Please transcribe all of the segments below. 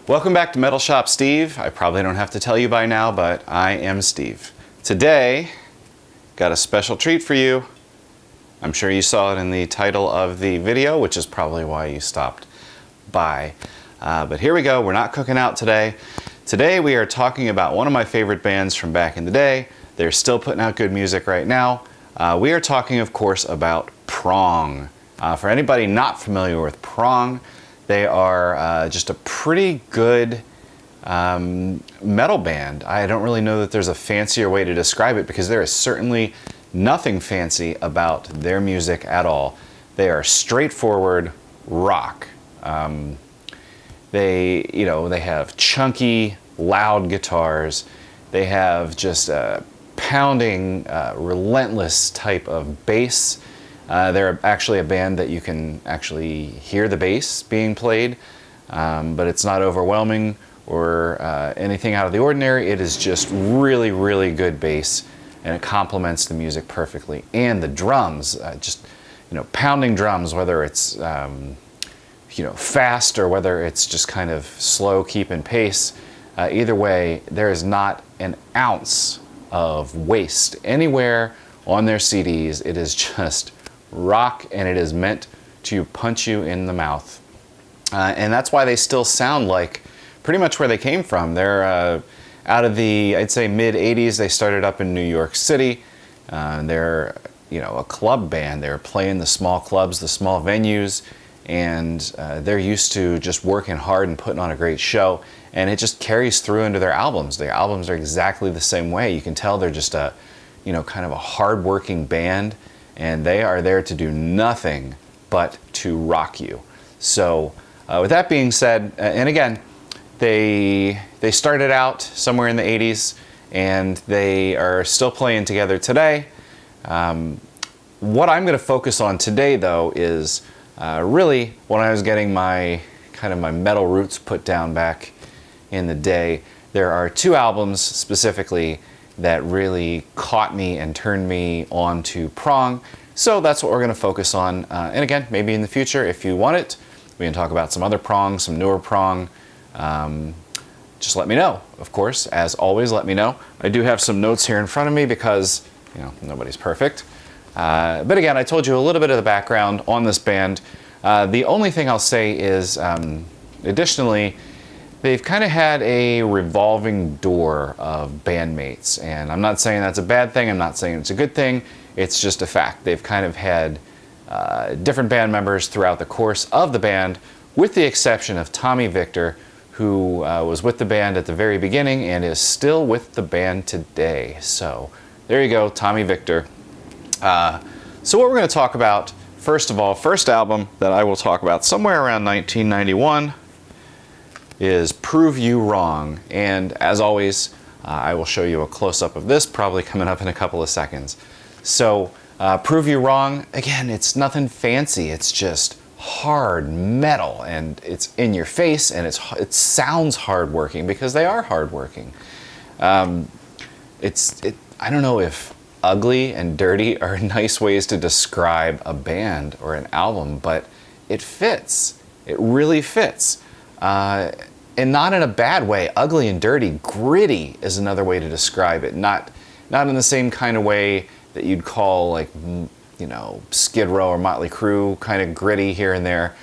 Welcome back to Metal Shop Steve. I probably don't have to tell you by now, but I am Steve. Today, got a special treat for you. I'm sure you saw it in the title of the video, which is probably why you stopped by. But here we go, we're not cooking out today. Today we are talking about one of my favorite bands from back in the day. They're still putting out good music right now. We are talking, of course, about Prong. For anybody not familiar with Prong, they are just a pretty good metal band. I don't really know that there's a fancier way to describe it because there is certainly nothing fancy about their music at all. They are straightforward rock. They have chunky, loud guitars. They have just a pounding, relentless type of bass. They're actually a band that you can actually hear the bass being played, but it's not overwhelming or anything out of the ordinary. It is just really, really good bass, and it complements the music perfectly. And the drums, pounding drums, whether it's fast or whether it's just kind of slow, keeping pace. Either way, there is not an ounce of waste anywhere on their CDs. It is just rock, and it is meant to punch you in the mouth. And that's why they still sound like pretty much where they came from. They're out of the, I'd say, mid-'80s. They started up in New York City. They're a club band. They're playing the small clubs, the small venues, and they're used to just working hard and putting on a great show, and it just carries through into their albums. Their albums are exactly the same way. You can tell they're just a kind of a hard-working band, and they are there to do nothing but to rock you. So with that being said, and again, they started out somewhere in the 80s, and they are still playing together today. What I'm going to focus on today, though, is really when I was getting my metal roots put down back in the day. There are two albums specifically that really caught me and turned me on to Prong. So that's what we're going to focus on. And again, maybe in the future, if you want it, we can talk about some other Prong, some newer Prong. Just let me know. Of course, as always, let me know. I do have some notes here in front of me because, nobody's perfect. But again, I told you a little bit of the background on this band. The only thing I'll say is, additionally, they've kind of had a revolving door of bandmates, and I'm not saying that's a bad thing, I'm not saying it's a good thing, it's just a fact. They've kind of had different band members throughout the course of the band, with the exception of Tommy Victor, who was with the band at the very beginning and is still with the band today. So there you go, Tommy Victor. So what we're going to talk about, first of all, first album that I will talk about somewhere around 1991 is Prove You Wrong. And as always, I will show you a close-up of this, probably coming up in a couple of seconds. So Prove You Wrong, again, it's nothing fancy. It's just hard metal, and it's in your face, and it sounds hardworking because they are hardworking. I don't know if ugly and dirty are nice ways to describe a band or an album, but it fits. It really fits. And not in a bad way. Ugly and dirty. Gritty is another way to describe it. Not in the same kind of way that you'd call, like, Skid Row or Motley Crue kind of gritty here and there,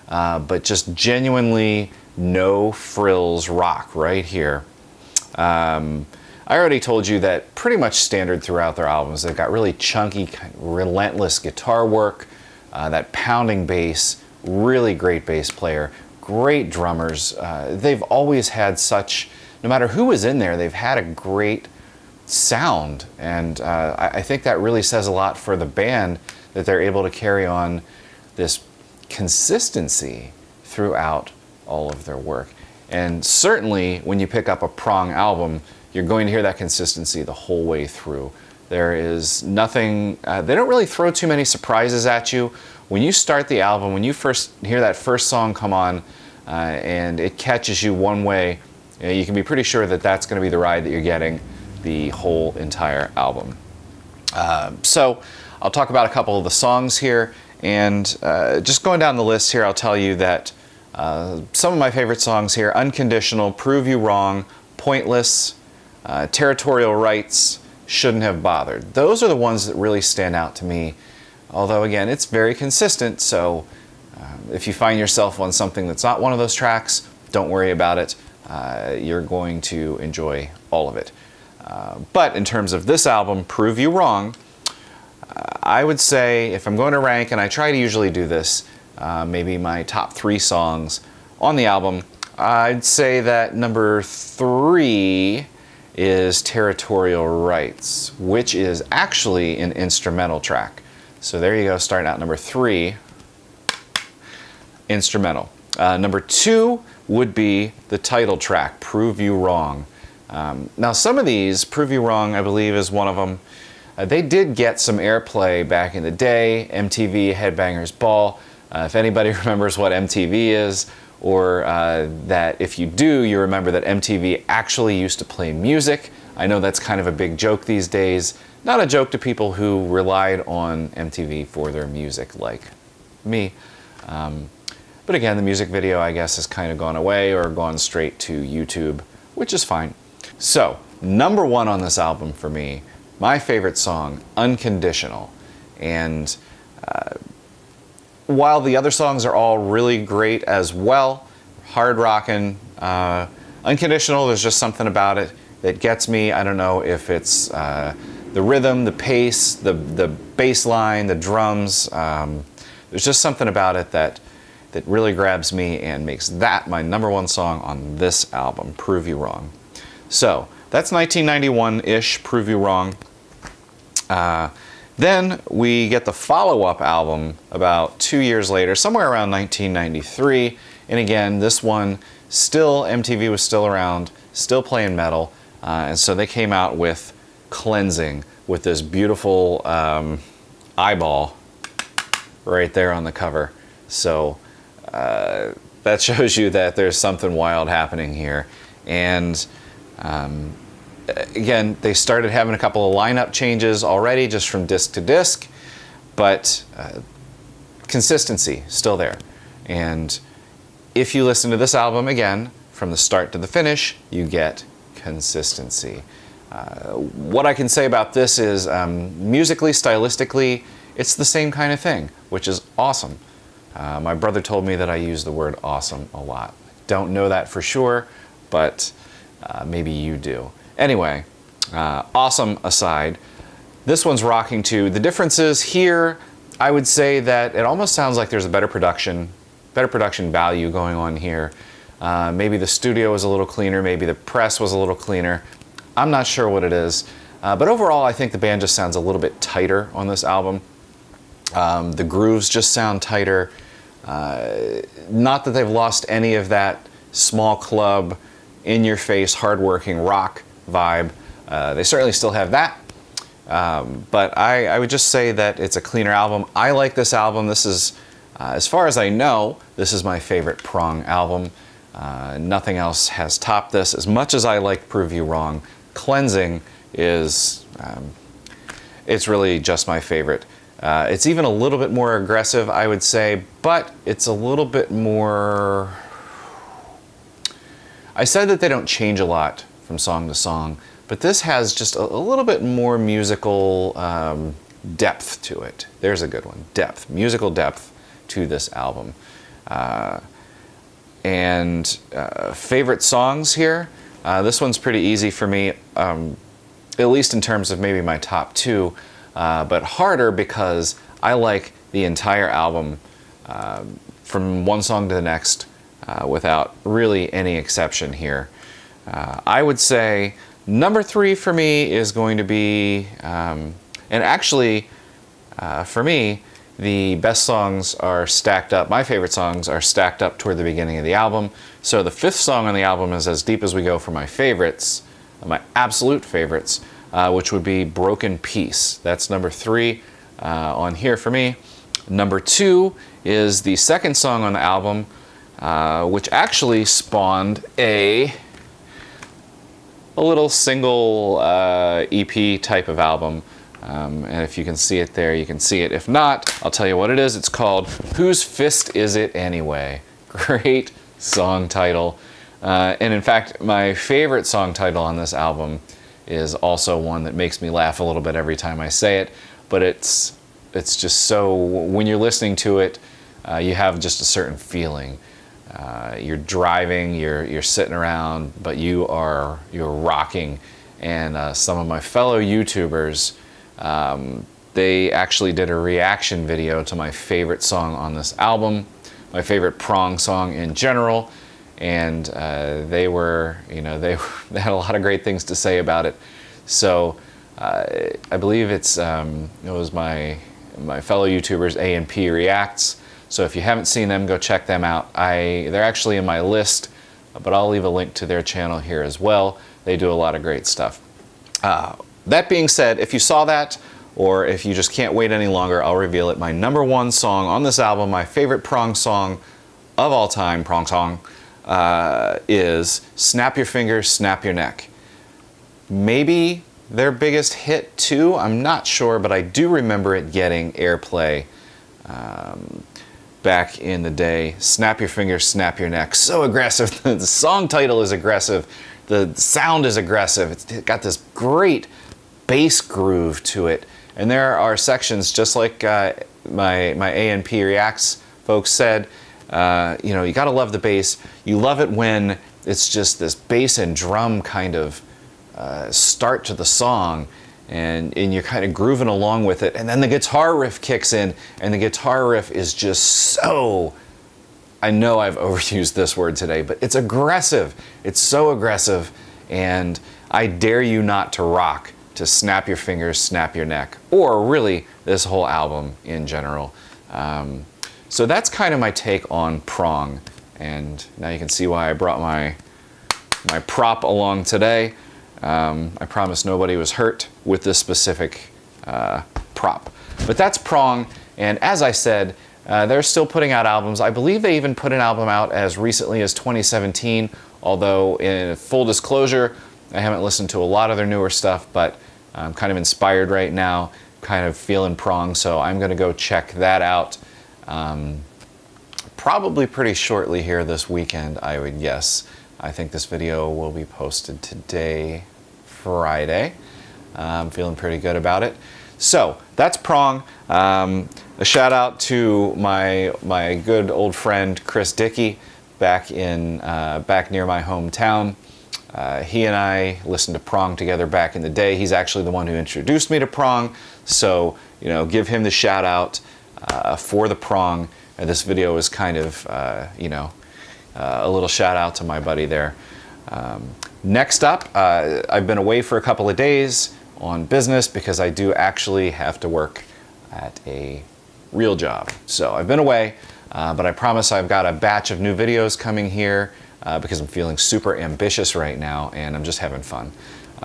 but just genuinely no frills rock right here. I already told you that pretty much standard throughout their albums. They've got really chunky, relentless guitar work, that pounding bass, really great bass player, great drummers. They've always had such, no matter who was in there, they've had a great sound, and I think that really says a lot for the band that they're able to carry on this consistency throughout all of their work. And certainly when you pick up a Prong album, you're going to hear that consistency the whole way through. There is nothing, they don't really throw too many surprises at you. When you start the album, when you first hear that first song come on and it catches you one way, you can be pretty sure that that's going to be the ride that you're getting the whole entire album. So I'll talk about a couple of the songs here, and just going down the list here, I'll tell you that Some of my favorite songs here: Unconditional, Prove You Wrong, Pointless, Territorial Rights, Shouldn't Have Bothered. Those are the ones that really stand out to me. Although again, it's very consistent, so if you find yourself on something that's not one of those tracks, don't worry about it. You're going to enjoy all of it. But in terms of this album, Prove You Wrong, I would say, if I'm going to rank, and I try to usually do this, maybe my top 3 songs on the album, I'd say that number 3 is Territorial Rights, which is actually an instrumental track. So there you go, starting out number 3, instrumental. Number 2 would be the title track, Prove You Wrong. Now some of these, Prove You Wrong, I believe is one of them. They did get some airplay back in the day, MTV Headbangers Ball. If anybody remembers what MTV is, or that if you do, you remember that MTV actually used to play music. I know that's kind of a big joke these days. Not a joke to people who relied on MTV for their music, like me. But again, the music video, I guess, has kind of gone away or gone straight to YouTube, which is fine. So, number 1 on this album for me, my favorite song, Unconditional. And while the other songs are all really great as well, hard rockin', Unconditional, there's just something about it that gets me. I don't know if it's the rhythm, the pace, the bass line, the drums. There's just something about it that really grabs me and makes that my number 1 song on this album, Prove You Wrong. So that's 1991-ish, Prove You Wrong. Then we get the follow-up album about 2 years later, somewhere around 1993. And again, this one, still, MTV was still around, still playing metal. And so they came out with Cleansing, with this beautiful eyeball right there on the cover. So that shows you that there's something wild happening here. And again, they started having a couple of lineup changes already just from disc to disc, but consistency still there. And if you listen to this album again, from the start to the finish, you get consistency. What I can say about this is musically, stylistically, it's the same kind of thing, which is awesome. My brother told me that I use the word awesome a lot. Don't know that for sure, but maybe you do. Anyway, awesome aside, this one's rocking too. The differences here, I would say that it almost sounds like there's a better production value going on here. Maybe the studio was a little cleaner, maybe the press was a little cleaner. I'm not sure what it is. But overall, I think the band just sounds a little bit tighter on this album. The grooves just sound tighter. Not that they've lost any of that small club, in-your-face, hard-working rock vibe. They certainly still have that. But I would just say that it's a cleaner album. I like this album. This is, as far as I know, this is my favorite Prong album. Nothing else has topped this. As much as I like Prove You Wrong, Cleansing is, it's really just my favorite. It's even a little bit more aggressive, I would say, but it's a little bit more... I said that they don't change a lot from song to song, but this has just a little bit more musical depth to it. There's a good one. Depth. Musical depth to this album. Favorite songs here? This one's pretty easy for me, at least in terms of maybe my top 2, but harder because I like the entire album from one song to the next without really any exception here. I would say number 3 for me is going to be, and actually for me, the best songs are stacked up. My favorite songs are stacked up toward the beginning of the album. So the 5th song on the album is As Deep As We Go for my favorites, my absolute favorites, which would be Broken Peace. That's number 3 on here for me. Number 2 is the 2nd song on the album, which actually spawned a little single EP type of album. And if you can see it there, you can see it. If not, I'll tell you what it is. It's called Whose Fist Is It Anyway? Great song title. And in fact, my favorite song title on this album is also one that makes me laugh a little bit every time I say it, but it's just so, when you're listening to it, you have just a certain feeling. You're driving, you're sitting around, but you're rocking. And some of my fellow YouTubers, they actually did a reaction video to my favorite song on this album, my favorite Prong song in general, and they had a lot of great things to say about it. So I believe it was my fellow YouTubers, A&P-Reacts. So if you haven't seen them, go check them out. They're actually in my list, but I'll leave a link to their channel here as well. They do a lot of great stuff. That being said, if you saw that, or if you just can't wait any longer, I'll reveal it. My #1 song on this album, my favorite Prong song of all time, Prong song, is Snap Your Fingers, Snap Your Neck. Maybe their biggest hit too, I'm not sure, but I do remember it getting airplay back in the day. Snap Your Fingers, Snap Your Neck. So aggressive. The song title is aggressive. The sound is aggressive. It's got this great bass groove to it. And there are sections, just like my A&P-Reacts folks said, you gotta love the bass. You love it when it's just this bass and drum kind of start to the song, and you're kind of grooving along with it, and then the guitar riff kicks in, and the guitar riff is just so, I know I've overused this word today, but it's aggressive. It's so aggressive, and I dare you not to rock to Snap Your Fingers, Snap Your Neck, or really this whole album in general. So that's kind of my take on Prong, and now you can see why I brought my prop along today. I promise nobody was hurt with this specific prop. But that's Prong, and as I said, they're still putting out albums. I believe they even put an album out as recently as 2017, although in full disclosure, I haven't listened to a lot of their newer stuff, but I'm kind of inspired right now, kind of feeling Prong, so I'm going to go check that out probably pretty shortly here this weekend, I would guess. I think this video will be posted today, Friday. I'm feeling pretty good about it. So that's Prong. A shout out to my good old friend Chris Dickey back near my hometown. He and I listened to Prong together back in the day. He's actually the one who introduced me to Prong. So give him the shout out for the Prong. And this video is kind of a little shout out to my buddy there. Next up, I've been away for a couple of days on business because I do actually have to work at a real job. So I've been away, but I promise I've got a batch of new videos coming here because I'm feeling super ambitious right now and I'm just having fun.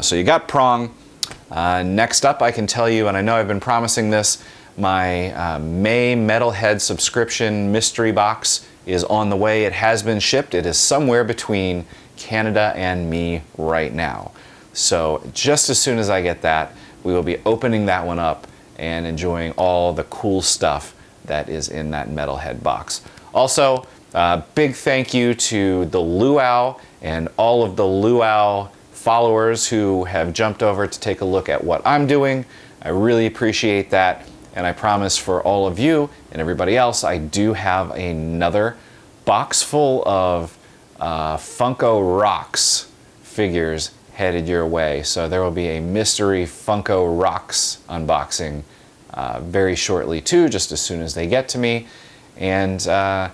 So you got Prong. Next up, I can tell you, and I know I've been promising this, my May Metalhead subscription mystery box is on the way. It has been shipped. It is somewhere between Canada and me right now. So just as soon as I get that, we will be opening that one up and enjoying all the cool stuff that is in that Metalhead box. Also, big thank you to the Luau and all of the Luau followers who have jumped over to take a look at what I'm doing. I really appreciate that. And I promise for all of you and everybody else, I do have another box full of Funko Rocks figures headed your way. So there will be a mystery Funko Rocks unboxing very shortly too, just as soon as they get to me. And I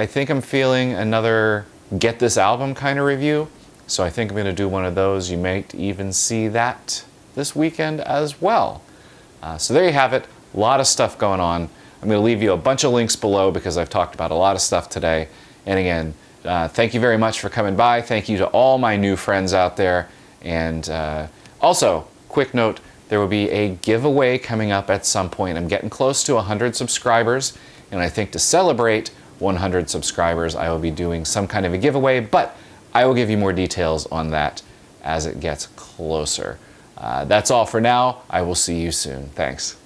think I'm feeling another Get This Album kind of review. So I think I'm going to do one of those. You might even see that this weekend as well. So there you have it. A lot of stuff going on. I'm going to leave you a bunch of links below because I've talked about a lot of stuff today. And again, thank you very much for coming by. Thank you to all my new friends out there. And also, quick note, there will be a giveaway coming up at some point. I'm getting close to 100 subscribers. And I think to celebrate 100 subscribers, I will be doing some kind of a giveaway. But I will give you more details on that as it gets closer. That's all for now. I will see you soon. Thanks.